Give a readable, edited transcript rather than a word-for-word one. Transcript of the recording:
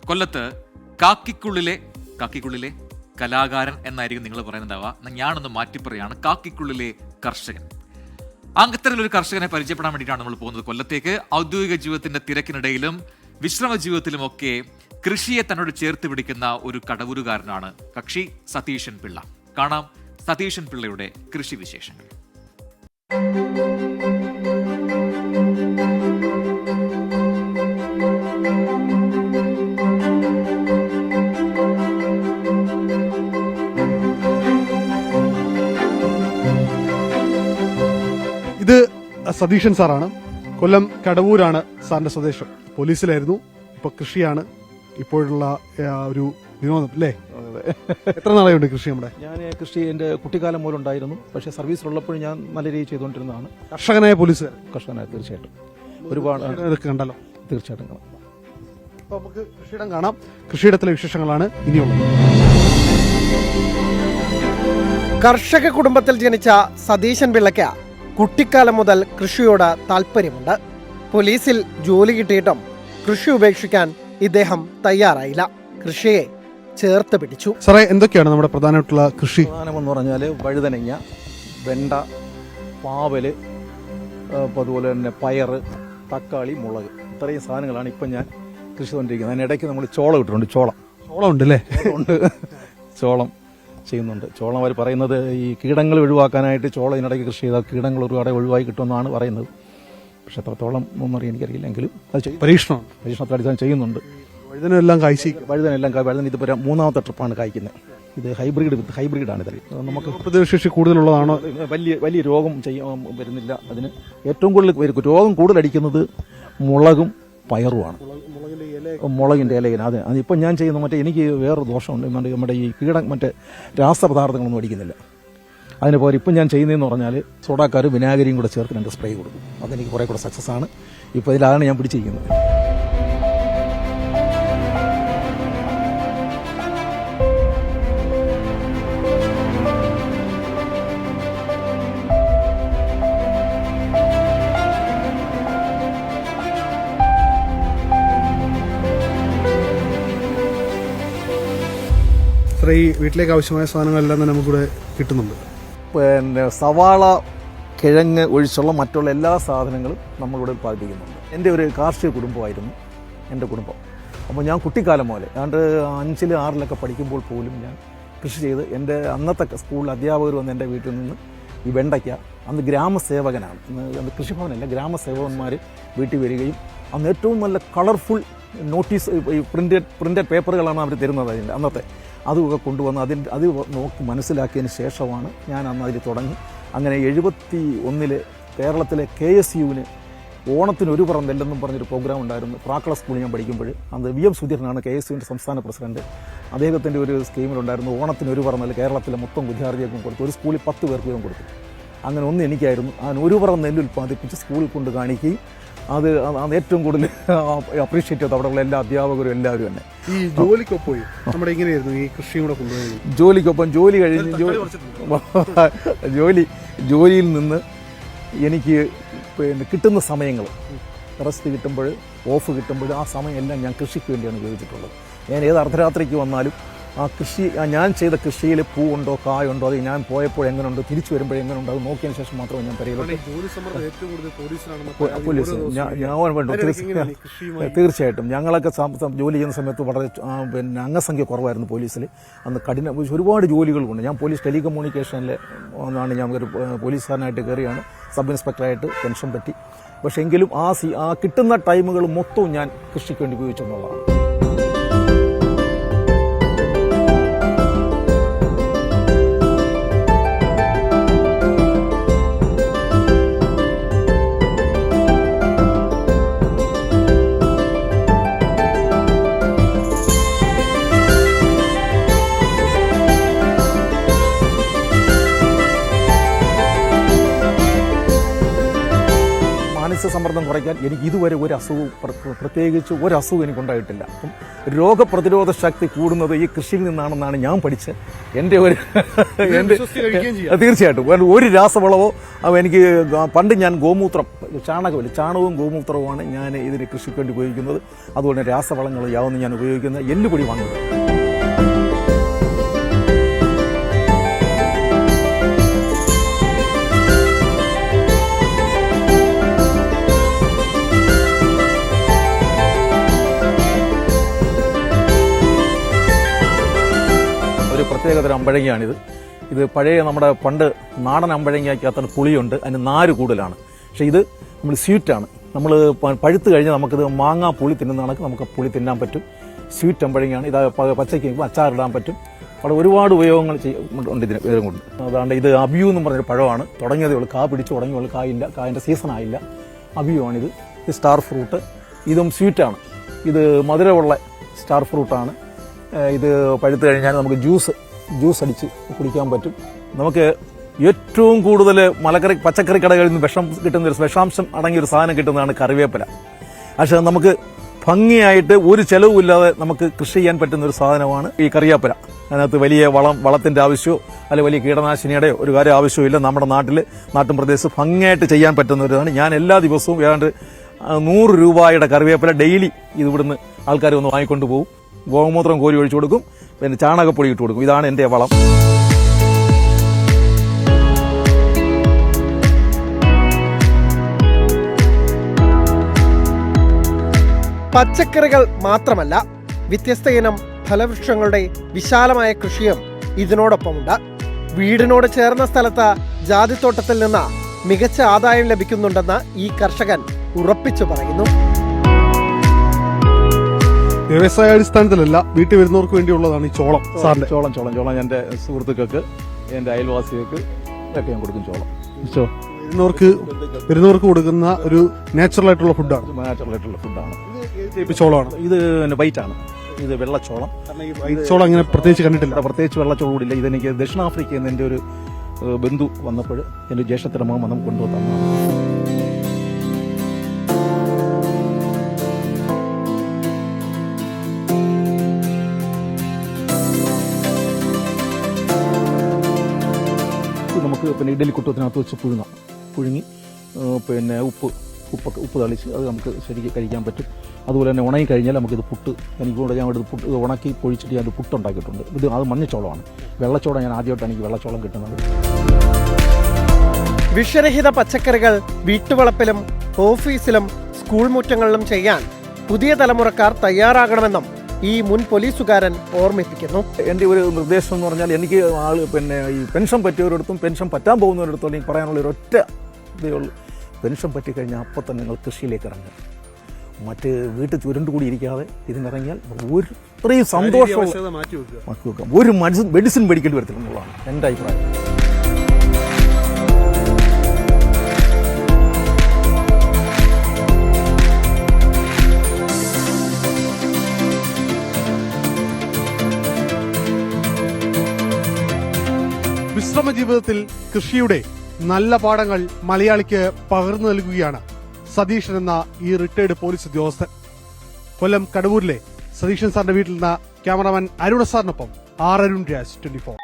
കൊല്ലത്ത് കാക്കിക്കുള്ളിലെ കലാകാരൻ എന്നായിരിക്കും നിങ്ങൾ പറയുന്നുണ്ടാവുക. ഞാനൊന്ന് മാറ്റിപ്പറയാണ്, കാക്കിക്കുള്ളിലെ കർഷകൻ. അത്തരത്തിലൊരു കർഷകനെ പരിചയപ്പെടാൻ വേണ്ടിയിട്ടാണ് നമ്മൾ പോകുന്നത് കൊല്ലത്തേക്ക്. ഔദ്യോഗിക ജീവിതത്തിന്റെ തിരക്കിനിടയിലും വിശ്രമ ജീവിതത്തിലുമൊക്കെ കൃഷിയെ തന്നോട് ചേർത്ത് പിടിക്കുന്ന ഒരു കടവൂരുകാരനാണ് കക്ഷി സതീശൻ പിള്ള. കാണാം സതീശൻ പിള്ളയുടെ കൃഷി വിശേഷങ്ങൾ. ഇത് സതീശൻ സാറാണ്. കൊല്ലം കടവൂരാണ് സാറിന്റെ സ്വദേശം. പോലീസിലായിരുന്നു, ഇപ്പൊ കൃഷിയാണ് ഇപ്പോഴുള്ള ഒരു വിനോദം അല്ലേ? എത്ര നാളെയുണ്ട് കൃഷി? നമ്മുടെ ഞാൻ കൃഷി എൻ്റെ കുട്ടിക്കാലം മുതൽ ഉണ്ടായിരുന്നു. പക്ഷേ സർവീസിലുള്ളപ്പോഴും ഞാൻ നല്ല രീതിയിൽ ചെയ്തുകൊണ്ടിരുന്നതാണ്. കർഷകനായ പോലീസ് കർഷകനായ തീർച്ചയായിട്ടും ഒരുപാട് കണ്ടല്ലോ. തീർച്ചയായിട്ടും കാണാം. അപ്പൊ നമുക്ക് കൃഷിയിടം കാണാം. കൃഷിയിടത്തിലെ വിശേഷങ്ങളാണ് ഇനിയുള്ളത്. കർഷക കുടുംബത്തിൽ ജനിച്ച സതീശൻ പിള്ളയ്ക്ക് കുട്ടിക്കാലം മുതൽ കൃഷിയോട് താല്പര്യമുണ്ട്. പോലീസിൽ ജോലി കിട്ടിയിട്ടും കൃഷി ഉപേക്ഷിക്കാൻ ഇദ്ദേഹം തയ്യാറായില്ല. കൃഷിയെ ചേർത്ത് പിടിച്ചു. സാറേ, എന്തൊക്കെയാണ് നമ്മുടെ പ്രധാനമായിട്ടുള്ള കൃഷി? പ്രധാനമെന്ന് പറഞ്ഞാൽ വഴുതനങ്ങ, വെണ്ട, പാവല്, അതുപോലെ തന്നെ പയറ്, തക്കാളി, മുളക്, ഇത്രയും സാധനങ്ങളാണ് ഇപ്പം ഞാൻ കൃഷി കൊണ്ടിരിക്കുന്നത്. അതിനിടയ്ക്ക് നമ്മൾ ചോളം ഇട്ടിട്ടുണ്ട്. ചോളം ഉണ്ട് അല്ലേ? ഉണ്ട്. ചോളം ചെയ്യുന്നുണ്ട്. ചോളം അവർ പറയുന്നത് ഈ കീടങ്ങൾ ഒഴിവാക്കാനായിട്ട് ചോളം ഇതിനിടയ്ക്ക് കൃഷി ചെയ്താൽ കീടങ്ങൾ ഒരുപാട് ഒഴിവായി കിട്ടുമെന്നാണ് പറയുന്നത്. പക്ഷെ എത്രത്തോളം ഒന്നും എനിക്കറിയില്ലെങ്കിലും അത് പരീക്ഷണത്തിൽ അടിസ്ഥാനം ചെയ്യുന്നുണ്ട്. വഴുതനെല്ലാം വഴുതന ഇതിപ്പോൾ മൂന്നാമത്തെ ട്രിപ്പാണ് കായ്ക്കുന്നത്. ഇത് ഹൈബ്രിഡാണ്. ഇത് നമുക്ക് പ്രതിരോധശേഷി കൂടുതലുള്ളതാണോ? വലിയ രോഗം വരുന്നില്ല. അതിന് ഏറ്റവും കൂടുതൽ രോഗം കൂടുതലടിക്കുന്നത് മുളകും പയറുമാണ്. മുളകിൻ്റെ ഇലയിന് അതിപ്പോൾ ഞാൻ ചെയ്യുന്ന എനിക്ക് വേറൊരു ദോഷമുണ്ട്. നമ്മുടെ ഈ മറ്റേ രാസപദാർത്ഥങ്ങളൊന്നും അടിക്കുന്നില്ല. അതിന് പോലെ ഇപ്പം ഞാൻ ചെയ്യുന്നതെന്ന് പറഞ്ഞാൽ സോഡാക്കാരും വിനാഗിരിയും കൂടെ ചേർത്ത് രണ്ട് സ്പ്രേ കൊടുക്കും. അതെനിക്ക് കുറേ കൂടെ സക്സസ് ആണ്. ഇപ്പോൾ ഇതിലാണ് ഞാൻ പിടിച്ചിരിക്കുന്നത്. ഈ വീട്ടിലേക്ക് ആവശ്യമായ സാധനങ്ങളെല്ലാം തന്നെ നമുക്കിവിടെ കിട്ടുന്നുണ്ട്. പിന്നെ സവാള, കിഴങ്ങ് ഒഴിച്ചുള്ള മറ്റുള്ള എല്ലാ സാധനങ്ങളും നമ്മളിവിടെ ഉൽപ്പാദിപ്പിക്കുന്നുണ്ട്. എൻ്റെ ഒരു കാർഷിക കുടുംബമായിരുന്നു എൻ്റെ കുടുംബം. അപ്പോൾ ഞാൻ കുട്ടിക്കാലം പോലെ 5, 6 പഠിക്കുമ്പോൾ പോലും ഞാൻ കൃഷി ചെയ്ത് എൻ്റെ അന്നത്തെ സ്കൂളിൽ അധ്യാപകർ വന്ന് എൻ്റെ വീട്ടിൽ നിന്ന് ഈ വെണ്ടയ്ക്ക, അന്ന് ഗ്രാമസേവകനാണ്, അന്ന് കൃഷിഭവനല്ല, ഗ്രാമസേവകന്മാർ വീട്ടിൽ വരികയും അന്ന് ഏറ്റവും നല്ല കളർഫുൾ നോട്ടീസ് ഈ പ്രിന്റഡ് പേപ്പറുകളാണ് അവർ തരുന്നത്. അതിൻ്റെ അന്നത്തെ അതുമൊക്കെ കൊണ്ടുവന്ന് അത് നോക്കി മനസ്സിലാക്കിയതിന് ശേഷമാണ് ഞാൻ അന്ന് അതിൽ തുടങ്ങി. അങ്ങനെ 71 കേരളത്തിലെ KSUവിന് ഓണത്തിന് ഒരു പറ നെല്ലെന്നും പറഞ്ഞൊരു പ്രോഗ്രാം ഉണ്ടായിരുന്നു. പ്രാക്കള സ്കൂളിൽ ഞാൻ പഠിക്കുമ്പോൾ അന്ന് VM സുധീരനാണ് KSUവിൻ്റെ സംസ്ഥാന പ്രസിഡന്റ്. അദ്ദേഹത്തിൻ്റെ ഒരു സ്കീമിലുണ്ടായിരുന്നു ഓണത്തിന് ഒരു പറ നെല്ല് കേരളത്തിലെ മൊത്തം വിദ്യാർത്ഥികൾക്കും കൊടുത്തു. ഒരു സ്കൂളിൽ 10 പേർക്ക് വീതം കൊടുത്തു. അങ്ങനെ ഒന്ന് എനിക്കായിരുന്നു. ആ ഒരു പറ നെല്ല് ഉൽപ്പാദിപ്പിച്ച് സ്കൂളിൽ കൊണ്ട് കാണിക്കുകയും അത് ഏറ്റവും കൂടുതൽ അപ്രീഷിയേറ്റ് ചെയ്ത് അവിടെയുള്ള എല്ലാ അധ്യാപകരും എല്ലാവരും തന്നെ. ഈ ജോലിക്കൊപ്പം നമ്മുടെ ഇങ്ങനെയായിരുന്നു ഈ കൃഷിയും കൂടെ കൊണ്ടുപോയി. ജോലിക്കൊപ്പം ജോലി കഴിഞ്ഞ് ജോലിയിൽ നിന്ന് എനിക്ക് പിന്നെ കിട്ടുന്ന സമയങ്ങൾ, റെസ്റ്റ് കിട്ടുമ്പോൾ, ഓഫ് കിട്ടുമ്പോൾ ആ സമയം എല്ലാം ഞാൻ കൃഷിക്ക് വേണ്ടിയാണ് ഉപയോഗിച്ചിട്ടുള്ളത്. ഞാൻ ഏത് അർദ്ധരാത്രിക്ക് വന്നാലും ആ കൃഷി, ഞാൻ ചെയ്ത കൃഷിയിൽ പൂവുണ്ടോ കായുണ്ടോ, അത് ഞാൻ പോയപ്പോൾ എങ്ങനെയുണ്ട്, തിരിച്ചു വരുമ്പോൾ എങ്ങനെയുണ്ട്, അത് നോക്കിയതിന് ശേഷം മാത്രമേ ഞാൻ പറയുള്ളൂ. തീർച്ചയായിട്ടും ഞങ്ങളൊക്കെ ജോലി ചെയ്യുന്ന സമയത്ത് വളരെ പിന്നെ അംഗസംഖ്യ കുറവായിരുന്നു പോലീസിൽ. അന്ന് ഒരുപാട് ജോലികളുണ്ട്. ഞാൻ പോലീസ് ടെലികമ്മ്യൂണിക്കേഷനിൽ ഒന്നാണ്. ഞാൻ ഒരു പോലീസുകാരനായിട്ട് കയറിയാണ്, സബ് ഇൻസ്പെക്ടറായിട്ട് പെൻഷൻ പറ്റി. പക്ഷേ എങ്കിലും ആ കിട്ടുന്ന ടൈമുകൾ മൊത്തവും ഞാൻ കൃഷിക്ക് വേണ്ടി ഉപയോഗിച്ചെന്നുള്ളതാണ്. രക്തസമ്മർദ്ദം കുറയ്ക്കാൻ എനിക്ക് ഇതുവരെ ഒരു അസുഖവും പ്രത്യേകിച്ച് ഒരു അസുഖം എനിക്കുണ്ടായിട്ടില്ല. അപ്പം രോഗപ്രതിരോധ ശക്തി കൂടുന്നത് ഈ കൃഷിയിൽ നിന്നാണെന്നാണ് ഞാൻ പഠിച്ചത്. എൻ്റെ തീർച്ചയായിട്ടും ഒരു രാസവളവോ എനിക്ക് പണ്ട് ഞാൻ ഗോമൂത്രം ചാണകവും ഗോമൂത്രവുമാണ് ഞാൻ ഇതിന് കൃഷിക്ക് വേണ്ടി ഉപയോഗിക്കുന്നത്. അതുകൊണ്ട് രാസവളങ്ങൾ യാതൊന്നും ഞാൻ ഉപയോഗിക്കുന്നത് എല്ലുപൊടി വാങ്ങുന്നത്. പ്രത്യേകതരം അമ്പഴങ്ങയാണിത്. ഇത് പഴയ നമ്മുടെ പണ്ട് നാടൻ അമ്പഴങ്ങയ്ക്കകത്താണ് പുളിയുണ്ട്, അതിന് നാര് കൂടുതലാണ്. പക്ഷേ ഇത് നമ്മൾ സ്വീറ്റാണ്. നമ്മൾ പഴുത്ത് കഴിഞ്ഞാൽ നമുക്കിത് മാങ്ങാ പുളി തിന്നുന്നതാണ്, നമുക്ക് പുളി തിന്നാൻ പറ്റും. സ്വീറ്റ് അമ്പഴങ്ങയാണ്. ഇത് പച്ചയ്ക്ക് അച്ചാറിടാൻ പറ്റും. അവിടെ ഒരുപാട് ഉപയോഗങ്ങൾ ഉണ്ട് ഇതിന് കൊണ്ട്. അതാണ്ട് ഇത് അബിയു എന്ന് പറഞ്ഞൊരു പഴമാണ്. തുടങ്ങിയതേ ഉള്ളൂ, കാ പിടിച്ച് തുടങ്ങിയുള്ളൂ, കായില്ല, കായൻ്റെ സീസണായില്ല. അബിയുവാണിത്. ഇത് സ്റ്റാർ ഫ്രൂട്ട്, ഇതും സ്വീറ്റാണ്. ഇത് മധുരമുള്ള സ്റ്റാർ ഫ്രൂട്ടാണ്. ഇത് പഴുത്ത് കഴിഞ്ഞാൽ നമുക്ക് ജ്യൂസ് അടിച്ച് കുടിക്കാൻ പറ്റും. നമുക്ക് ഏറ്റവും കൂടുതൽ പച്ചക്കറി കടകളിൽ നിന്ന് വിഷം കിട്ടുന്ന ഒരു വിഷാംശം അടങ്ങിയ ഒരു സാധനം കിട്ടുന്നതാണ് കറിവേപ്പില. പക്ഷേ നമുക്ക് ഭംഗിയായിട്ട് ഒരു ചെലവുമില്ലാതെ നമുക്ക് കൃഷി ചെയ്യാൻ പറ്റുന്ന ഒരു സാധനമാണ് ഈ കറിവേപ്പില. അതിനകത്ത് വലിയ വളത്തിന്റെ ആവശ്യമോ അല്ലെങ്കിൽ വലിയ കീടനാശിനിയുടെ ഒരു കാര്യം ആവശ്യമില്ല. നമ്മുടെ നാട്ടിൻ പ്രദേശത്ത് ഭംഗിയായിട്ട് ചെയ്യാൻ പറ്റുന്ന ഒരു ഇതാണ്. ഞാൻ എല്ലാ ദിവസവും ഏതാണ്ട് 100 രൂപയുടെ കറിവേപ്പില ഡെയിലി ഇത് ഇവിടുന്ന് ആൾക്കാർ വന്ന് വാങ്ങിക്കൊണ്ട് പോകും. ഗോമൂത്രം കോരി ഒഴിച്ചു കൊടുക്കും, പിന്നെ ചാണകപ്പൊടി ഇട്ട് കൊടുക്കും. ഇതാണ് എൻ്റെ വളം. പച്ചക്കറികൾ മാത്രമല്ല, വ്യത്യസ്ത ഇനം ഫലവൃക്ഷങ്ങളുടെ വിശാലമായ കൃഷിയും ഇതിനോടൊപ്പമുണ്ട്. വീടിനോട് ചേർന്ന സ്ഥലത്ത് ജാതിത്തോട്ടത്തിൽ നിന്ന് മികച്ച ആദായം ലഭിക്കുന്നുണ്ടെന്ന് ഈ കർഷകൻ ഉറപ്പിച്ചു പറയുന്നു. വ്യവസായാടിസ്ഥാനത്തിലല്ല, വീട്ടിൽ വരുന്നവർക്ക് വേണ്ടിയുള്ളതാണ് ഈ ചോളം. സാറിന്റെ ചോളം എൻ്റെ സുഹൃത്തുക്കൾക്ക്, എൻ്റെ അയൽവാസികൾക്ക് ഒക്കെ ഞാൻ കൊടുക്കും. ചോളം വരുന്നവർക്ക് കൊടുക്കുന്ന ഒരു നാച്ചുറൽ ആയിട്ടുള്ള ഫുഡാണ്. ചോളമാണ് ഇത്. വൈറ്റ് ആണ് ഇത്, വെള്ളച്ചോളം. ചോളം അങ്ങനെ പ്രത്യേകിച്ച് കണ്ടിട്ടില്ല. പ്രത്യേകിച്ച് വെള്ളച്ചോളം കൂടില്ല. ഇതെനിക്ക് ദക്ഷിണാഫ്രിക്കയിൽ നിന്ന് എൻ്റെ ഒരു ബന്ധു വന്നപ്പോൾ എൻ്റെ ജ്യേഷ്ഠത്തിൻ്റെ മകൻ വന്ന് കൊണ്ടുവന്നതാണ്. നമുക്ക് പിന്നെ ഇഡലി കുട്ടത്തിനകത്ത് വെച്ച് പുഴുങ്ങി പിന്നെ ഉപ്പ് തളിച്ച് അത് നമുക്ക് ശരിക്കും കഴിക്കാൻ പറ്റും. അതുപോലെ തന്നെ ഉണങ്ങി കഴിഞ്ഞാൽ നമുക്കിത് ഞാൻ പുട്ട് ഉണക്കി പൊഴിച്ചിട്ട് ഞാൻ പുട്ടുണ്ടാക്കിയിട്ടുണ്ട്. അത് മഞ്ഞച്ചോളമാണ്. വെള്ളച്ചോളം ഞാൻ ആദ്യമായിട്ടാണ് എനിക്ക് വെള്ളച്ചോളം കിട്ടുന്നത്. വിഷരഹിത പച്ചക്കറികൾ വീട്ടുവളപ്പിലും ഓഫീസിലും സ്കൂൾ മുറ്റങ്ങളിലും ചെയ്യാൻ പുതിയ തലമുറക്കാർ തയ്യാറാകണമെന്നും ഈ മുൻ പോലീസുകാരൻ ഓർമ്മിപ്പിക്കുന്നു. എൻ്റെ ഒരു നിർദ്ദേശം എന്ന് പറഞ്ഞാൽ, എനിക്ക് പിന്നെ ഈ പെൻഷൻ പറ്റിയവരിടത്തും പെൻഷൻ പറ്റാൻ പോകുന്നവരിടത്തും എനിക്ക് പറയാനുള്ള ഒരു ഒറ്റ ഇതേ ഉള്ളൂ. പെൻഷൻ പറ്റിക്കഴിഞ്ഞാൽ അപ്പം തന്നെ നിങ്ങൾ കൃഷിയിലേക്ക് ഇറങ്ങുക. മറ്റ് വീട്ടിൽ ചുരുണ്ടുകൂടി ഇരിക്കാതെ ഇതിനിറങ്ങിയാൽ ഇത്രയും സന്തോഷം മാറ്റി വെക്കാം. ഒരു മെഡിസിൻ മേടിക്കേണ്ടി വരത്തില്ല എന്നുള്ളതാണ് എൻ്റെ അഭിപ്രായം. വിശ്രമ ജീവിതത്തിൽ കൃഷിയുടെ നല്ല പാഠങ്ങൾ മലയാളിക്ക് പകർന്നു നൽകുകയാണ് സതീശൻ എന്ന ഈ റിട്ടയർഡ് പോലീസ് ഉദ്യോഗസ്ഥൻ. കൊല്ലം കടവൂരിലെ സതീശൻ സാറിന്റെ വീട്ടിൽ നിന്ന് ക്യാമറാമാൻ അരുണ സാറിനൊപ്പം അരുൺ രാജ്, 24.